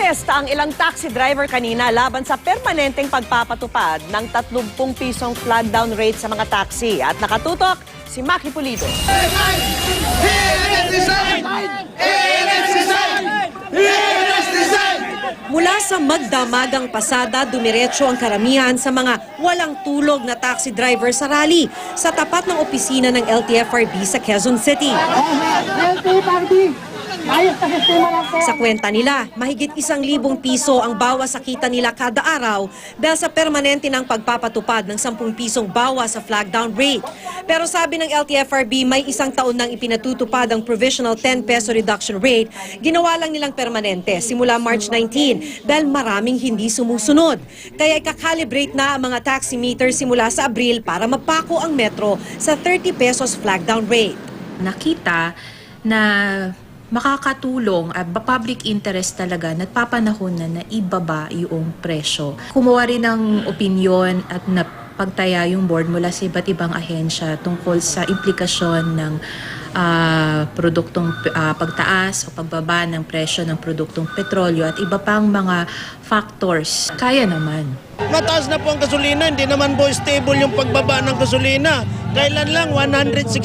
Protesta ang ilang taxi driver kanina laban sa permanenteng pagpapatupad ng 30 pisong flag down rate sa mga taxi. At nakatutok si Maki Pulido. Mula sa magdamagang pasada, dumiretso ang karamihan sa mga walang tulog na taxi driver sa rally sa tapat ng opisina ng LTFRB sa Quezon City. Sa kwenta nila, mahigit 1,000 piso ang bawas sa kita nila kada araw dahil sa permanente ng pagpapatupad ng 10 pisong bawas sa flag down rate. Pero sabi ng LTFRB, may 1 taon nang ipinatutupad ang provisional 10 peso reduction rate. Ginawa lang nilang permanente simula March 19 dahil maraming hindi sumusunod. Kaya ikakalibrate na ang mga taximeter simula sa Abril para mapako ang metro sa 30 pesos flag down rate. Nakita na makakatulong at public interest talaga na papanahon na ibaba yung presyo. Kumuha rin ng opinyon at napagtaya yung board mula sa iba't ibang ahensya tungkol sa implikasyon ng produktong pagtaas o pagbaba ng presyo ng produktong petrolyo at iba pang mga factors. Kaya naman. Mataas na po ang gasolina, hindi naman po stable yung pagbaba ng gasolina. Kailan lang 165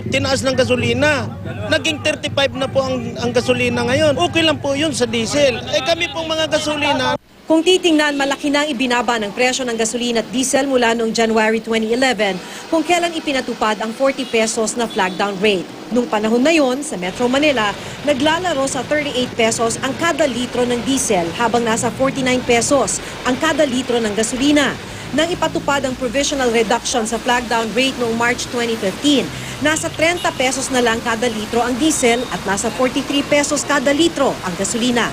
tinaas ng gasolina. Naging 35 na po ang gasolina ngayon. Okay lang po yun sa diesel. Kami pong mga gasolina. Kung titingnan, malaki na ang ibinaba ng presyo ng gasolina at diesel mula noong January 2011 kung kailan ipinatupad ang 40 pesos na flag down rate. Nung panahon na yon, sa Metro Manila, naglalaro sa 38 pesos ang kada litro ng diesel habang nasa 49 pesos ang kada litro ng gasolina. Nang ipatupad ang provisional reduction sa flag down rate noong March 2015, nasa 30 pesos na lang kada litro ang diesel at nasa 43 pesos kada litro ang gasolina.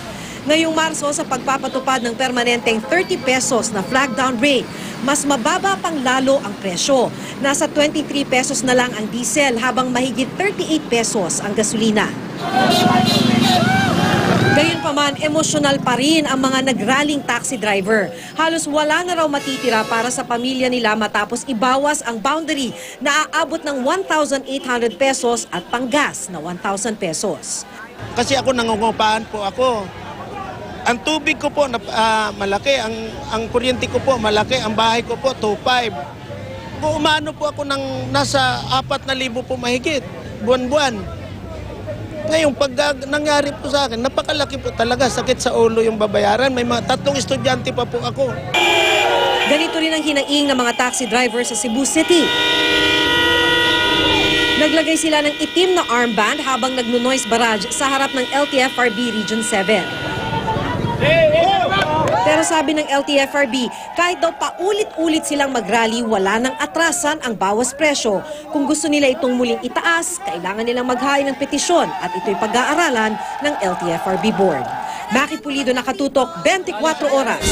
Ngayong Marso, sa pagpapatupad ng permanenteng 30 pesos na flag down rate, mas mababa pang lalo ang presyo. Nasa 23 pesos na lang ang diesel habang mahigit 38 pesos ang gasolina. Gayunpaman, emosyonal pa rin ang mga nagraling taxi driver. Halos wala na raw matitira para sa pamilya nila matapos ibawas ang boundary na aabot ng 1,800 pesos at panggas na 1,000 pesos. Kasi ako nangungupahan po ako. Ang tubig ko po malaki, ang kuryente ko po malaki, ang bahay ko po 2,500. Kung umano po ako ng nasa 4,000 po mahigit, buwan-buwan. Ngayon, pag nangyari po sa akin, napakalaki po talaga, sakit sa ulo yung babayaran. May mga 3 estudyante pa po ako. Ganito rin ang hinaing ng mga taxi drivers sa Cebu City. Naglagay sila ng itim na armband habang nagno-noise barrage sa harap ng LTFRB Region 7. Pero sabi ng LTFRB, kahit daw paulit-ulit silang mag-rally, wala nang atrasan ang bawas presyo. Kung gusto nila itong muling itaas, kailangan nilang maghain ng petisyon at ito'y pag-aaralan ng LTFRB board. Maki Pulido, nakatutok, 24 oras.